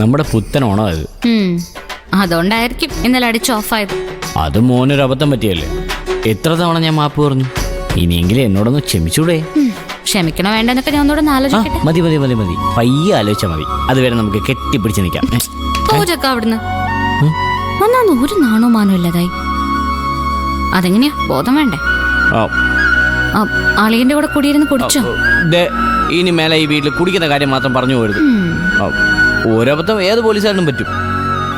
നമ്മുടെ പുത്തൻ ഓണം അത്. അതുകൊണ്ടായിരിക്കും ഇന്നലെ അടിച്ച് ഓഫായത്. അത് മോനൊരു അബദ്ധം പറ്റിയല്ലേ. എത്ര തവണ ഞാൻ മാപ്പ് പറഞ്ഞു. ഇനിയെങ്കിലും എന്നോടൊന്ന് ക്ഷമിച്ചൂടെ? ക്ഷമിക്കണോ വേണ്ടെന്നൊക്കെ ഞാൻ ഒന്നുകൂടെ ആലോചിക്കട്ടെ. മതി മതി മതി മതി, പയ്യെ ആലോചിച്ചാൽ മതി. അതുവരെ നമുക്ക് കെട്ടിപ്പിടിച്ച് നിൽക്കാം. പൂജക്ക അവിടുന്ന് ഒന്നാന്ന് ഒരു നാണോ മാനോ ഇല്ലതായി. അതെങ്ങനെയാ, ബോധം വേണ്ടേ? അളിയന്റെ കൂടെ കുടിയിരുന്ന് കുടിച്ചോ? ഇനി മേലെ ഈ വീട്ടിൽ കുടിക്കുന്ന കാര്യം മാത്രം പറഞ്ഞു പോരുത്. ഒരബദ്ധം ഏത് പോലീസുകാരനും പറ്റും.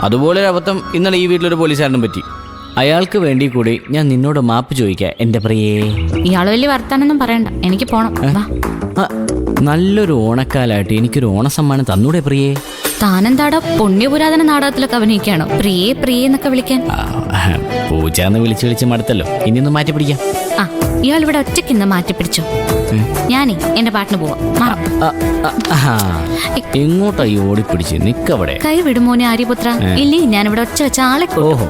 അതുപോലെ ഒരു അബദ്ധം ഇന്നലെ ഈ വീട്ടിലൊരു പോലീസുകാരനും പറ്റി. അയാൾക്ക് വേണ്ടി കൂടി ഞാൻ നിന്നോട് മാപ്പ് ചോദിക്കാം എൻ്റെ പ്രിയേ. ഇയാള് വലിയ വർത്താനൊന്നും പറയണ്ട, എനിക്ക് പോണം. നല്ലൊരു ഓണക്കാലായിട്ട് എനിക്കൊരു ഓണസമ്മാനം തന്നൂടെ പ്രിയേ? താനെന്താടാ പുണ്യപുരാതന നാടകത്തിലൊക്കെ അഭിനയിക്കാണോ പ്രിയേ പ്രിയേ എന്നൊക്കെ വിളിക്കാൻ? പൂജ എന്ന് വിളിച്ച് വിളിച്ച് മടുത്തല്ലോ, ഇനി ഒന്ന് മാറ്റി പിടിക്കാം. ഇയാൾ ഇവിടെ ഒറ്റയ്ക്ക് ഇന്ന് മാറ്റി പിടിച്ചോ. ഞാനേ എന്റെ പാട്ടിന് പോവാം. എങ്ങോട്ടായി ഓടിപ്പിടിച്ച് നിക്കവിടെ? കൈ വിടുമോനെ ആര്യപുത്ര. ഇല്ലേ ഞാനിവിടെ ഒച്ച വെച്ച ആളെ. ഓഹോ,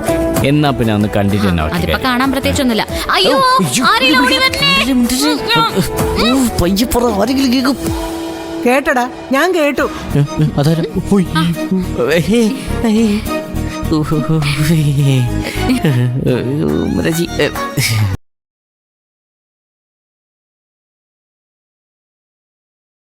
എന്നാ പിന്നെ ഒന്ന് കണ്ടിട്ട് അതിപ്പോ കാണാൻ പ്രത്യേകിച്ചൊന്നുമില്ല. അയ്യോ കേട്ടടാ, ഞാൻ കേട്ടു. അതാരും